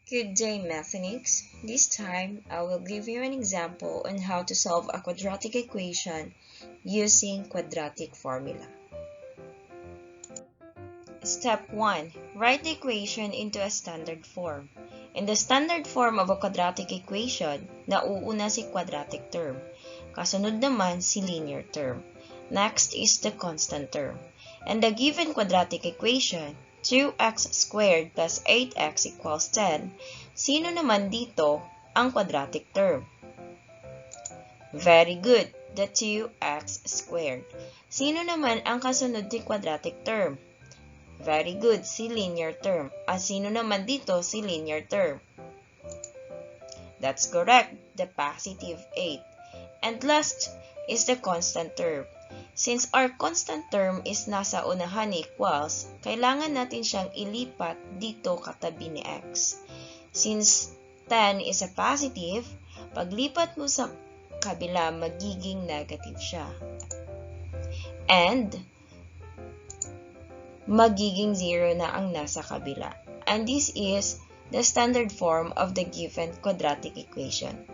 Good day, Mechanics. This time, I will give you an example on how to solve a quadratic equation using quadratic formula. Step 1. Write the equation into a standard form. In the standard form of a quadratic equation, nauuna si quadratic term. Kasunod naman si linear term. Next is the constant term. And the given quadratic equation, 2x squared plus 8x equals 10, sino naman dito ang quadratic term? Very good, the 2x squared. Sino naman ang kasunod ni quadratic term? Very good, si linear term. At sino naman dito si linear term? That's correct, the positive 8. And last is the constant term. Since our constant term is nasa unahan ni equals, kailangan natin siyang ilipat dito katabi ni x. Since 10 is a positive, paglipat mo sa kabila, magiging negative siya. And magiging 0 na ang nasa kabila. And this is the standard form of the given quadratic equation.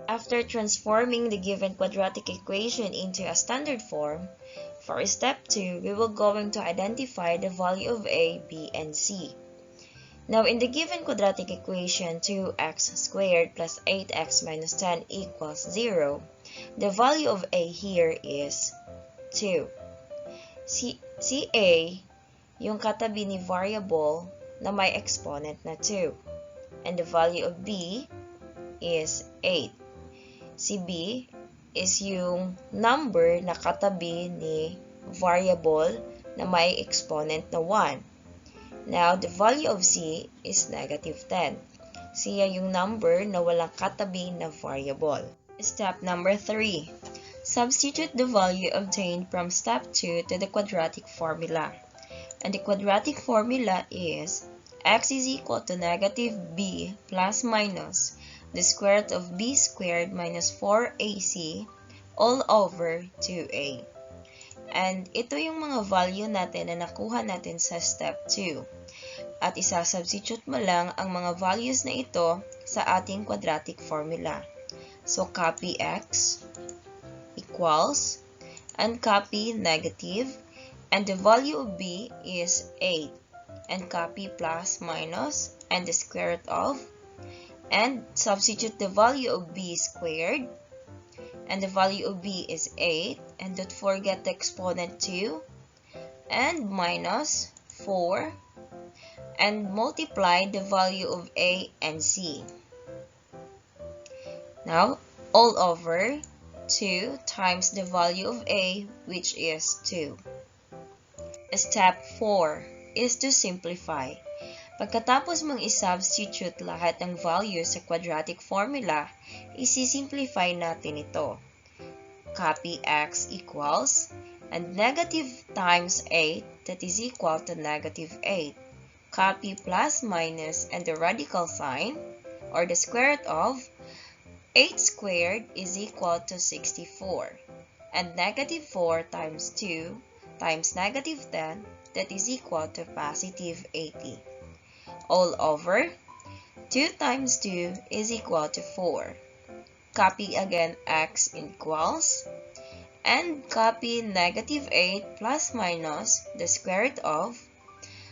After transforming the given quadratic equation into a standard form, for step 2, we will going to identify the value of a, b, and c. Now, in the given quadratic equation 2x squared plus 8x minus 10 equals 0, the value of a here is 2. Si a, yung katabi ni variable na may exponent na 2. And the value of b is 8. Si b is yung number na katabi ni variable na may exponent na 1. Now, the value of c is negative 10. Siya yung number na walang katabi na variable. Step number 3. Substitute the value obtained from step 2 to the quadratic formula. And the quadratic formula is x is equal to negative b plus minus the square root of b squared minus 4ac all over 2a. And ito yung mga value natin na nakuha natin sa step 2. At isasubstitute mo lang ang mga values na ito sa ating quadratic formula. So, copy x equals, and copy negative, and the value of b is 8, and copy plus minus, and the square root of, and substitute the value of b squared, and the value of b is 8, and don't forget the exponent 2, and minus 4, and multiply the value of a and c. Now, all over 2 times the value of a, which is 2. Step 4 is to simplify. Pagkatapos mong i-substitute lahat ng values sa quadratic formula, isi-simplify natin ito. Copy x equals, and negative times 8, that is equal to negative 8. Copy plus minus and the radical sign, or the square root of, 8 squared is equal to 64. And negative 4 times 2 times negative 10, that is equal to positive 80. All over, 2 times 2 is equal to 4. Copy again x equals, and copy negative 8 plus minus the square root of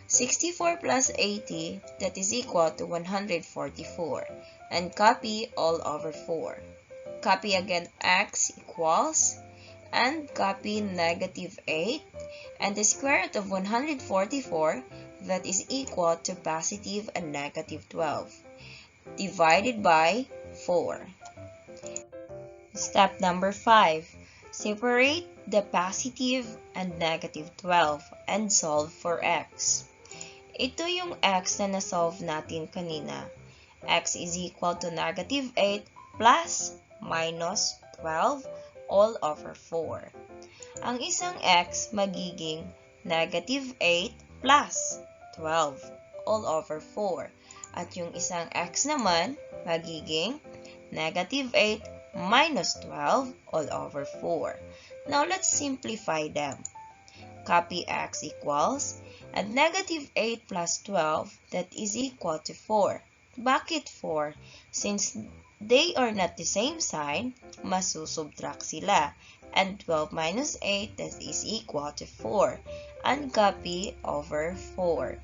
64 plus 80, that is equal to 144. And copy all over 4. Copy again x equals, and copy negative 8, and the square root of 144, that is equal to positive and negative 12, divided by 4. Step number 5. Separate the positive and negative 12 and solve for x. Ito yung x na nasolve natin kanina. X is equal to negative 8 plus minus 12 all over 4. Ang isang x magiging negative 8 plus 12 all over 4. At yung isang x naman magiging negative 8 minus 12 all over 4. Now, let's simplify them. Copy x equals, and negative 8 plus 12, that is equal to 4. Bakit 4? Since they are not the same sign, masusubtract sila. And 12 minus 8, that is equal to 4. And copy over 4.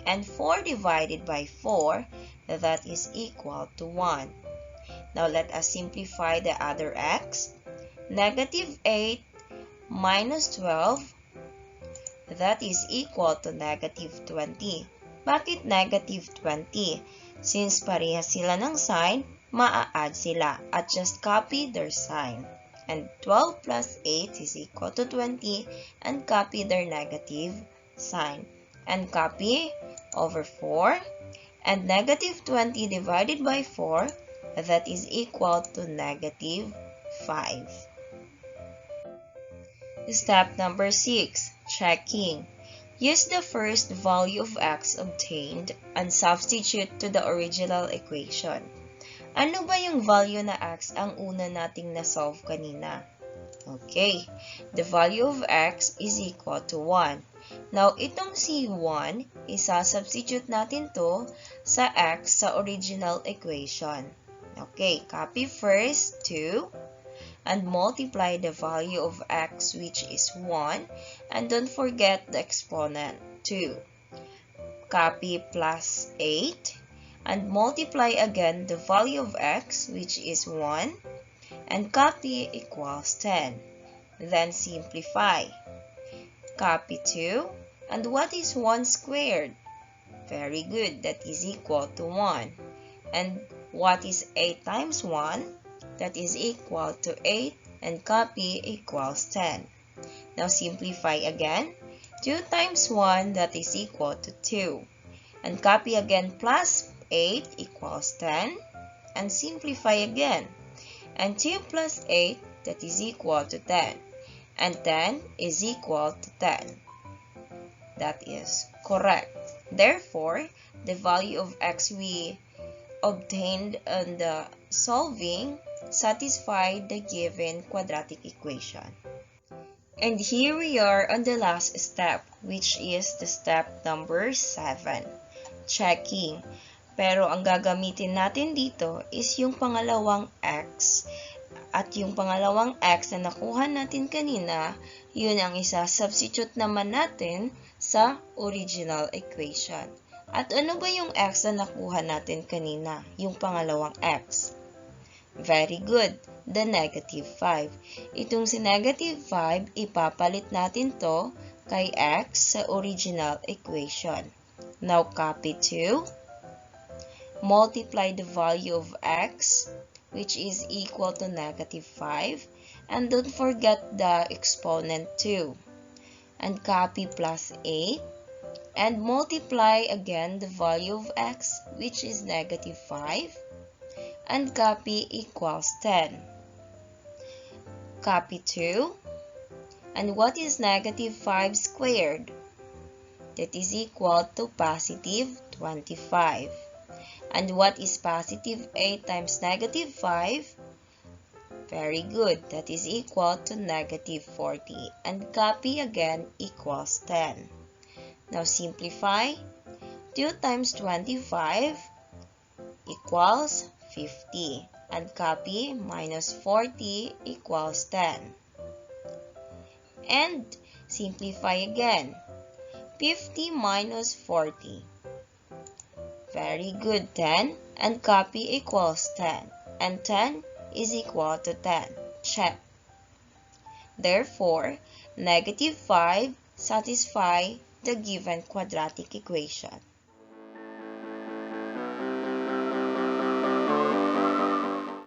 And 4 divided by 4, that is equal to 1. Now let us simplify the other x. Negative 8 minus 12, that is equal to negative 20. Bakit negative 20? Since parehas sila ng sign, maa-add sila at just copy their sign. And 12 plus 8 is equal to 20 and copy their negative sign. And copy over 4. And negative 20 divided by 4, that is equal to negative 5. Step number 6, checking. Use the first value of x obtained and substitute to the original equation. Ano ba yung value na x ang una nating na-solve kanina? Okay, the value of x is equal to 1. Now, itong si 1, isa-substitute natin to sa x sa original equation. Okay, copy first 2 and multiply the value of x, which is 1, and don't forget the exponent 2. Copy plus 8 and multiply again the value of x, which is 1, and copy equals 10. Then simplify. Copy 2, and what is 1 squared? Very good, that is equal to 1. And what is 8 times 1? That is equal to 8, and copy equals 10. Now simplify again. 2 times 1, that is equal to 2. And copy again plus 8 equals 10. And simplify again. And 2 plus 8, that is equal to 10. And 10 is equal to 10. That is correct. Therefore, the value of x we obtained on the solving satisfied the given quadratic equation. And here we are on the last step, which is the step number 7, checking. Pero ang gagamitin natin dito is yung pangalawang x. At yung pangalawang x na nakuha natin kanina, yun ang isa-substitute naman natin sa original equation. At ano ba yung x na nakuha natin kanina? Yung pangalawang x. Very good. The negative 5. Itong si negative 5, ipapalit natin to kay x sa original equation. Now copy 2. Multiply the value of x, which is equal to negative 5. And don't forget the exponent 2. And copy plus 8. And multiply again the value of x, which is negative 5. And copy equals 10. Copy 2. And what is negative 5 squared? That is equal to positive 25. And what is positive 8 times negative 5? Very good. That is equal to negative 40. And copy again equals 10. Now simplify. 2 times 25 equals 50. And copy minus 40 equals 10. And simplify again. 50 minus 40. Very good, 10. And copy equals 10. And 10 is equal to 10. Check. Therefore, negative 5 satisfy the given quadratic equation.